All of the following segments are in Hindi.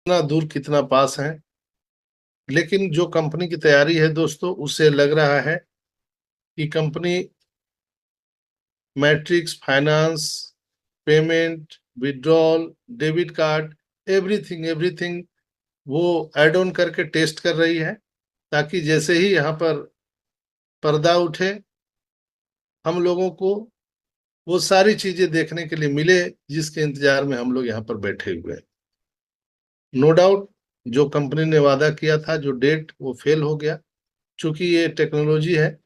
कितना दूर कितना पास है, लेकिन जो कंपनी की तैयारी है दोस्तों, उससे लग रहा है कि company matrix, finance, payment, withdrawal, debit card, everything everything वो ऐड ऑन करके टेस्ट कर रही है, ताकि जैसे ही यहाँ पर पर्दा उठे हम लोगों को वो सारी चीजें देखने के लिए मिले जिसके इंतजार में हम लोग यहाँ पर बैठे हुए हैं। नो डाउट, जो कंपनी ने वादा किया था, जो डेट, वो फेल हो गया। चूंकि ये टेक्नोलॉजी है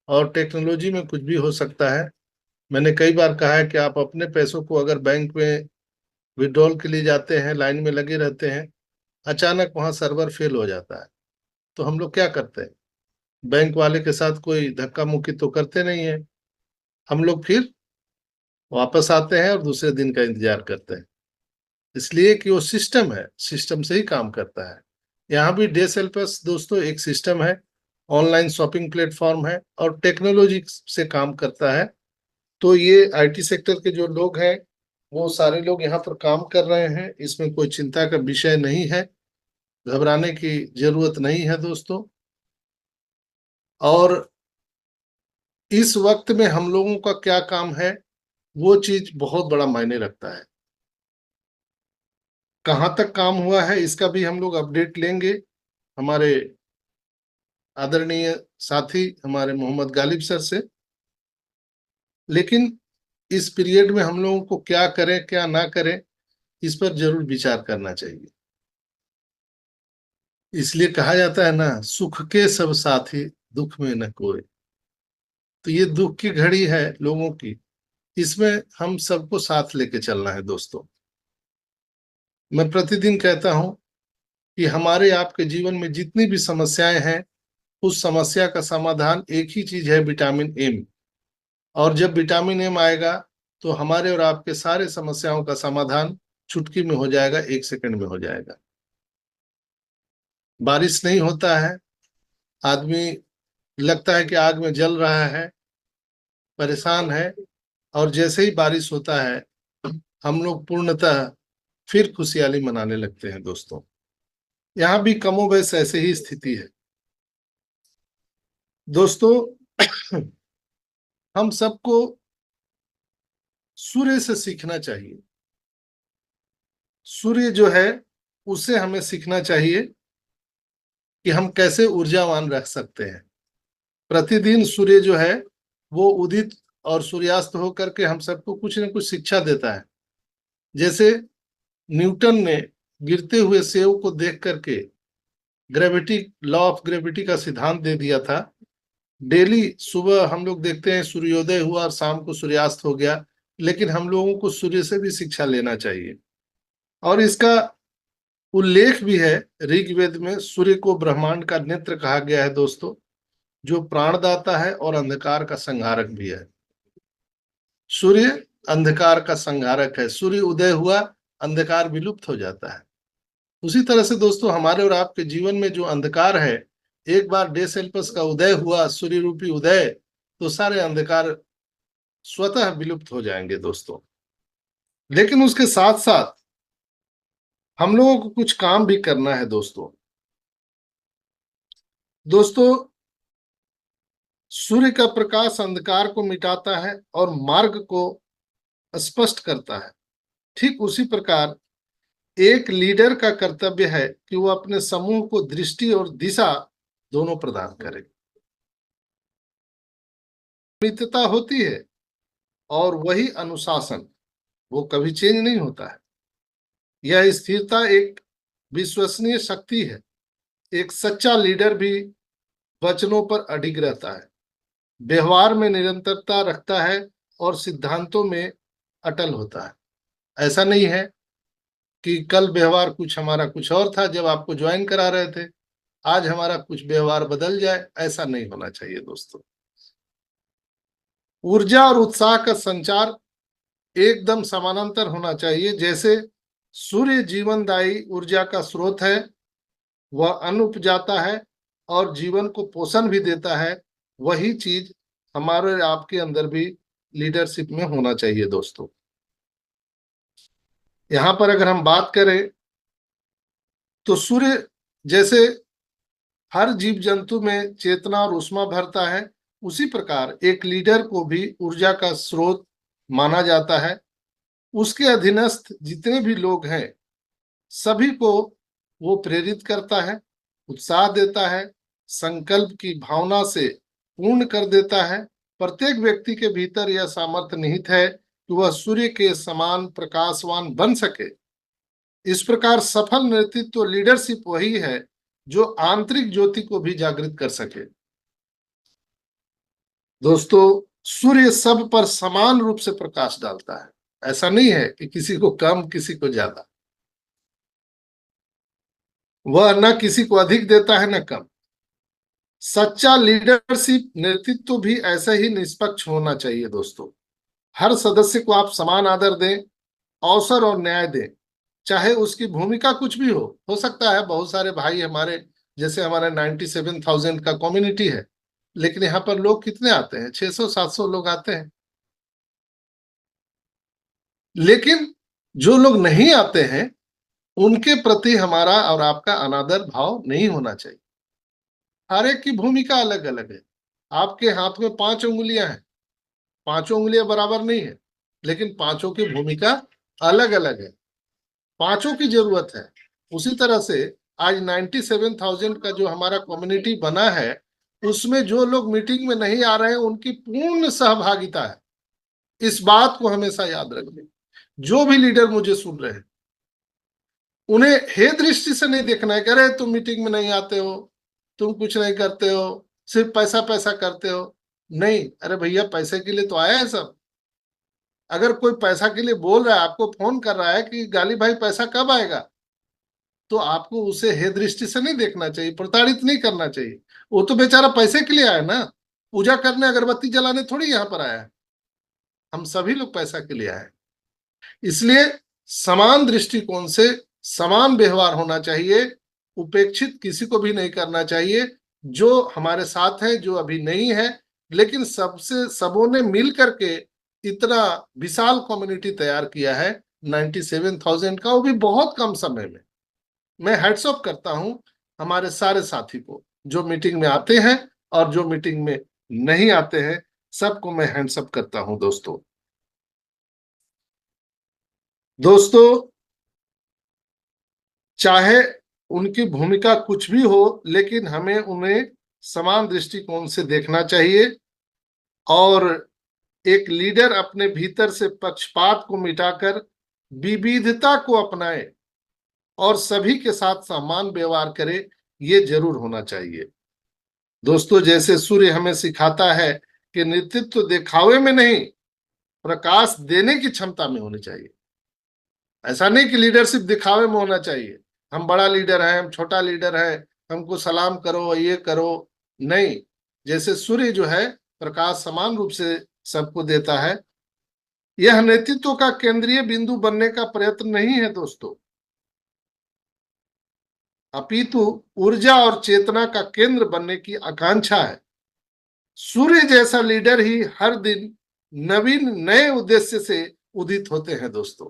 और टेक्नोलॉजी में कुछ भी हो सकता है। मैंने कई बार कहा है कि आप अपने पैसों को अगर बैंक में विड्रॉल के लिए जाते हैं, लाइन में लगे रहते हैं, अचानक वहां सर्वर फेल हो जाता है, तो हम लोग क्या करते हैं? बैंक वाले के साथ कोई धक्का मुक्की तो करते नहीं है, हम लोग फिर वापस आते हैं और दूसरे दिन का इंतजार करते हैं। इसलिए कि वो सिस्टम है, सिस्टम से ही काम करता है। यहाँ भी डे सेल्फर्स दोस्तों एक सिस्टम है, ऑनलाइन शॉपिंग प्लेटफॉर्म है और टेक्नोलॉजी से काम करता है। तो ये आईटी सेक्टर के जो लोग हैं, वो सारे लोग यहाँ पर काम कर रहे हैं, इसमें कोई चिंता का विषय नहीं है, घबराने की जरूरत नहीं है दोस्तों। और इस वक्त में हम लोगों का क्या काम है, वो चीज बहुत बड़ा मायने रखता है। कहाँ तक काम हुआ है इसका भी हम लोग अपडेट लेंगे हमारे आदरणीय साथी हमारे मोहम्मद गालिब सर से। लेकिन इस पीरियड में हम लोगों को क्या करें क्या ना करें, इस पर जरूर विचार करना चाहिए। इसलिए कहा जाता है ना, सुख के सब साथी दुख में न कोई। तो ये दुख की घड़ी है लोगों की, इसमें हम सबको साथ लेके चलना है दोस्तों। मैं प्रतिदिन कहता हूं कि हमारे आपके जीवन में जितनी भी समस्याएं हैं, उस समस्या का समाधान एक ही चीज है, विटामिन एम। और जब विटामिन एम आएगा तो हमारे और आपके सारे समस्याओं का समाधान चुटकी में हो जाएगा, 1 सेकंड में हो जाएगा। बारिश नहीं होता है, आदमी लगता है कि आग में जल रहा है, परेशान है, और जैसे ही बारिश होता है हम लोग पूर्णतः फिर खुशहाली मनाने लगते हैं दोस्तों। यहाँ भी कमोबेश ऐसे ही स्थिति है दोस्तों। हम सबको सूर्य से सीखना चाहिए। सूर्य जो है, उससे हमें सीखना चाहिए कि हम कैसे ऊर्जावान रह सकते हैं। प्रतिदिन सूर्य जो है वो उदित और सूर्यास्त होकर के हम सबको कुछ न कुछ शिक्षा देता है। जैसे न्यूटन ने गिरते हुए सेब को देख करके ग्रेविटी, लॉ ऑफ ग्रेविटी का सिद्धांत दे दिया था। डेली सुबह हम लोग देखते हैं सूर्योदय हुआ और शाम को सूर्यास्त हो गया, लेकिन हम लोगों को सूर्य से भी शिक्षा लेना चाहिए। और इसका उल्लेख भी है ऋग्वेद में, सूर्य को ब्रह्मांड का नेत्र कहा गया है दोस्तों, जो प्राणदाता है और अंधकार का संहारक भी है। सूर्य अंधकार का संहारक है, सूर्य उदय हुआ अंधकार विलुप्त हो जाता है। उसी तरह से दोस्तों हमारे और आपके जीवन में जो अंधकार है, एक बार डे सेल्पस का उदय हुआ, सूर्य रूपी उदय, तो सारे अंधकार स्वतः विलुप्त हो जाएंगे दोस्तों। लेकिन उसके साथ साथ हम लोगों को कुछ काम भी करना है दोस्तों। दोस्तों, सूर्य का प्रकाश अंधकार को मिटाता है और मार्ग को स्पष्ट करता है। ठीक उसी प्रकार एक लीडर का कर्तव्य है कि वो अपने समूह को दृष्टि और दिशा दोनों प्रदान करे। मित्रता होती है और वही अनुशासन, वो कभी चेंज नहीं होता है। यह स्थिरता एक विश्वसनीय शक्ति है। एक सच्चा लीडर भी वचनों पर अडिग रहता है, व्यवहार में निरंतरता रखता है और सिद्धांतों में अटल होता है। ऐसा नहीं है कि कल व्यवहार कुछ हमारा कुछ और था जब आपको ज्वाइन करा रहे थे, आज हमारा कुछ व्यवहार बदल जाए, ऐसा नहीं होना चाहिए दोस्तों। ऊर्जा और उत्साह का संचार एकदम समानांतर होना चाहिए। जैसे सूर्य जीवनदायी ऊर्जा का स्रोत है, वह अन्न उपजाता है और जीवन को पोषण भी देता है, वही चीज हमारे आपके अंदर भी लीडरशिप में होना चाहिए दोस्तों। यहाँ पर अगर हम बात करें तो सूर्य जैसे हर जीव जंतु में चेतना और ऊष्मा भरता है, उसी प्रकार एक लीडर को भी ऊर्जा का स्रोत माना जाता है। उसके अधीनस्थ जितने भी लोग हैं सभी को वो प्रेरित करता है, उत्साह देता है, संकल्प की भावना से पूर्ण कर देता है। प्रत्येक व्यक्ति के भीतर यह सामर्थ्य निहित है कि वह सूर्य के समान प्रकाशवान बन सके। इस प्रकार सफल नेतृत्व लीडरशिप वही है जो आंतरिक ज्योति को भी जागृत कर सके। दोस्तों, सूर्य सब पर समान रूप से प्रकाश डालता है। ऐसा नहीं है कि किसी को कम किसी को ज्यादा। वह न किसी को अधिक देता है न कम। सच्चा लीडरशिप नेतृत्व भी ऐसा ही निष्पक्ष होना चाहिए दोस्तों। हर सदस्य को आप समान आदर दें, अवसर और न्याय दें, चाहे उसकी भूमिका कुछ भी हो सकता है बहुत सारे भाई हमारे, जैसे हमारे 97,000 का कम्युनिटी है, लेकिन यहाँ पर लोग कितने आते हैं? 600-700 लोग आते हैं। लेकिन जो लोग नहीं आते हैं उनके प्रति हमारा और आपका अनादर भाव नहीं होना चाहिए। हर एक की भूमिका अलग अलग है। आपके हाथ में 5 उंगलियां हैं, 5 उंगलियां बराबर नहीं है, लेकिन पांचों की भूमिका अलग अलग है, पांचों की जरूरत है। उसी तरह से आज 97,000 का जो हमारा कम्युनिटी बना है, उसमें जो लोग मीटिंग में नहीं आ रहे हैं उनकी पूर्ण सहभागिता है। इस बात को हमेशा याद रखना। जो भी लीडर मुझे सुन रहे हैं उन्हें हे दृष्टि से नहीं देखना है कि अरे तुम मीटिंग में नहीं आते हो, तुम कुछ नहीं करते हो, सिर्फ पैसा पैसा करते हो। नहीं, अरे भैया पैसे के लिए तो आया है सब। अगर कोई पैसा के लिए बोल रहा है, आपको फोन कर रहा है कि गाली भाई पैसा कब आएगा, तो आपको उसे हे दृष्टि से नहीं देखना चाहिए, प्रताड़ित नहीं करना चाहिए। वो तो बेचारा पैसे के लिए आया ना, पूजा करने अगरबत्ती जलाने थोड़ी यहाँ पर आया है। हम सभी लोग पैसा के लिए आए। इसलिए समान दृष्टिकोण से समान व्यवहार होना चाहिए, उपेक्षित किसी को भी नहीं करना चाहिए। जो हमारे साथ है, जो अभी नहीं है, लेकिन सबसे सबों ने मिल करके इतना विशाल कम्युनिटी तैयार किया है 97,000 का, वो भी बहुत कम समय में। मैं हैट्स ऑफ करता हूं हमारे सारे साथी को जो मीटिंग में आते हैं और जो मीटिंग में नहीं आते हैं, सबको मैं हैंड्स अप करता हूं दोस्तों। दोस्तों, चाहे उनकी भूमिका कुछ भी हो, लेकिन हमें उन्हें समान दृष्टिकोण से देखना चाहिए और एक लीडर अपने भीतर से पक्षपात को मिटाकर विविधता को अपनाए और सभी के साथ समान व्यवहार करे, ये जरूर होना चाहिए। दोस्तों, जैसे सूर्य हमें सिखाता है कि नेतृत्व दिखावे में नहीं, प्रकाश देने की क्षमता में होनी चाहिए। ऐसा नहीं कि लीडरशिप दिखावे में होना चाहिए, हम बड़ा लीडर है, हम छोटा लीडर है, हमको सलाम करो, ये करो। नहीं, जैसे सूर्य जो है प्रकाश समान रूप से सबको देता है। यह नेतृत्व का केंद्रीय बिंदु बनने का प्रयत्न नहीं है दोस्तों, अपितु ऊर्जा और चेतना का केंद्र बनने की आकांक्षा है। सूर्य जैसा लीडर ही हर दिन नवीन नए उद्देश्य से उदित होते हैं दोस्तों।